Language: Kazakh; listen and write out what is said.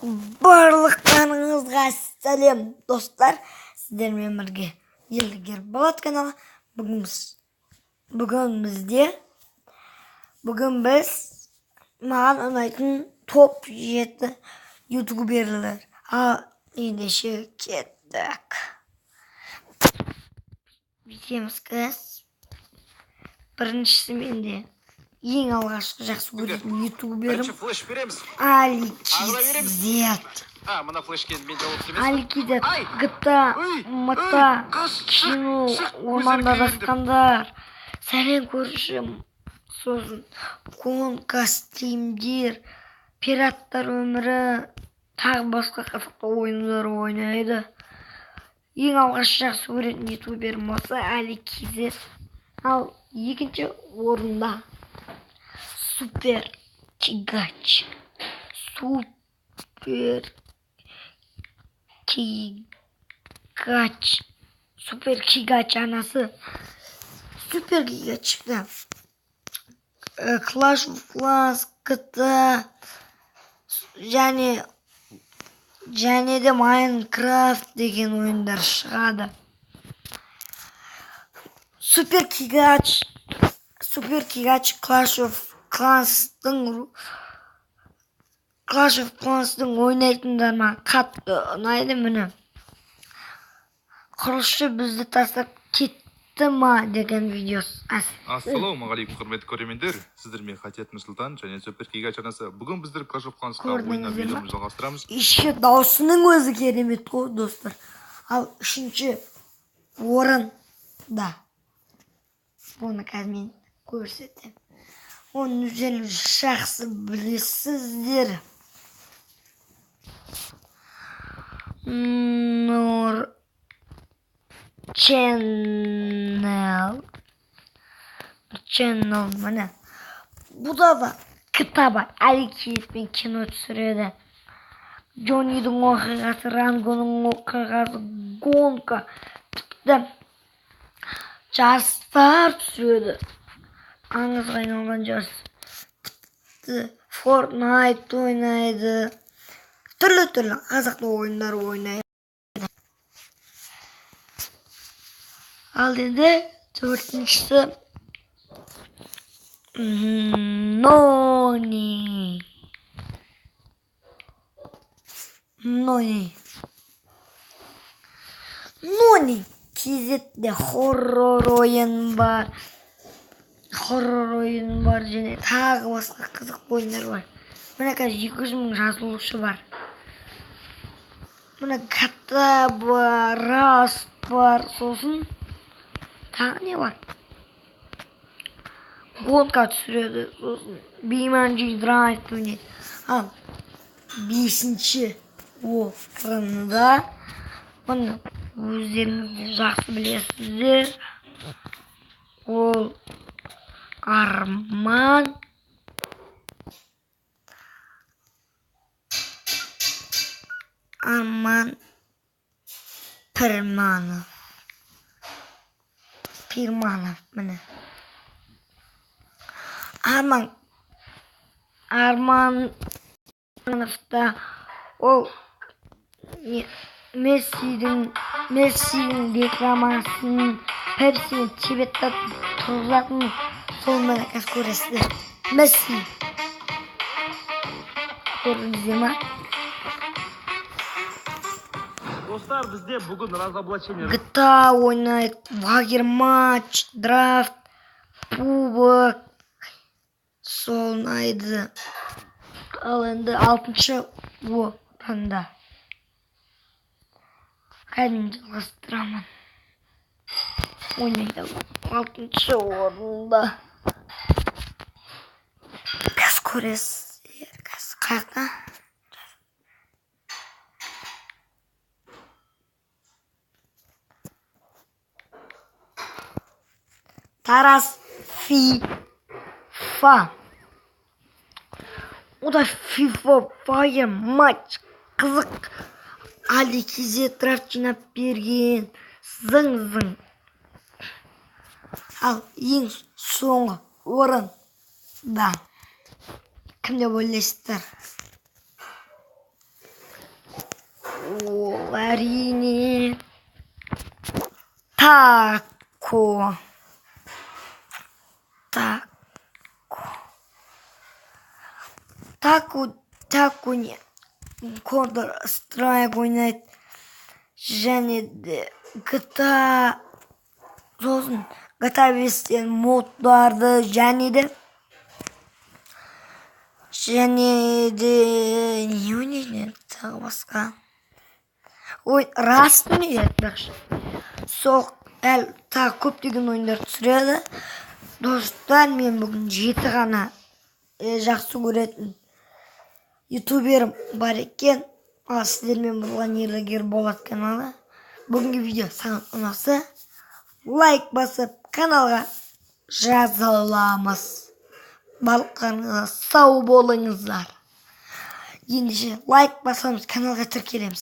Барлықтарыңызға сәлем достар, сіздермен бірге Елдігер Болат каналы. Бүгін біз маған ұнайтын топ 7 ютуберлер. Ендеше кеттік. Бітеміз кіз. Біріншісі менде ең алғашқы жақсы көретін ютуберім Аликизет. Аликизет, GTA, Мата, Кино, Орманда Дастандар, сәлем көрішім, сосын гонка, стримдер, пираттар өмірі, тағы басқа қызықты ойындар ойнайды. Ең алғашқы жақсы көретін ютуберім осы Аликизет. Ал екінші орында Супер Кигач. Супер Кигач анасы. Супер Кигач шықты. Clash of Clans, GTA және де Minecraft деген ойындар шығады. Супер Кигач Clash of Clans'тың ойнайтындарына қатты ұнайды міне. Құрылысшы бізді тастап кетті ма деген видеосы. Ассалаумағалейкум құрметті көрермендер, сіздермен Хатият Нұрсұлтан және Супер Кигач анасы. Бүгін біздер Clash of Clans'қа ойнап видеомызды жалғастырамыз. Еще даусының өзі керемет қой достар. Ал үшінші орында бұны қазір көрсетем. Оның өздеріңіз жақсы білесіздер. Нұр Channel міне. Бұда да GTA бар. Аликизетпен кино түсіреді. Джоннидің оқиғасы, Рангоның оқиғасы, гонка, тіпті жарыстар түсіреді. Аңызға айналған жарыс. Тіпті Fortnite ойнайды. Түрлі қазақты ойындар ойнайды. Ал енді төртіншісі Нони кезетте хоррор ойын бар. Және тағы басқа қызық ойындар бар. Мына қазір 200 мың жазылушы бар. Мына GTA бар, Rust бар, сосын тағы не бар? Гонка түсіреді, сосын BeamNG Drive ойнайды. Ал 5-ші орында мұны өздеріңіз жақсы білесіздер. Ол Арман Пирманов міне. Армановта ол Мессидің рекламасын Пепсимен чебеттап тұрғызатын сол мені қазір көресіздер. Месси көрдіңіздер ма? Достар, бізде бүгін разоблачение. GTA ойнайды, лагер матч, драфт, кубок сол ойнайды. Ал енді 6-ші орында кәдімгі жалғастырамын. Ойнайды 6-ші орында. Қазір көресіздер, қазір қайықта. Тарас FIFA. O da FIFA Fire матч. Қызық. Аликизет драфт жинап берген. Зың. Ал ең соңғы орында кім деп ойлайсыздар? Ол әрине тако. Тако не Counter Strike ойнайды. Және де GTA сосын GTA 5-тен моддарды және де не ойнайды тағы басқа. Ой, Rust ойнайды бірақ. Сол әлі тағы көптеген ойындар түсіреді. Достар, мен бүгін 7 ғана жақсы көретін ютуберім бар екен. Ал сіздермен болған ерлігер болат каналы. Бүгінгі видео саған ұнаса, лайк басып, каналға жазыламыз. Барлықтарыңызға сау болыңыздар. Ендеше лайк басамыз, каналға тіркелеміз.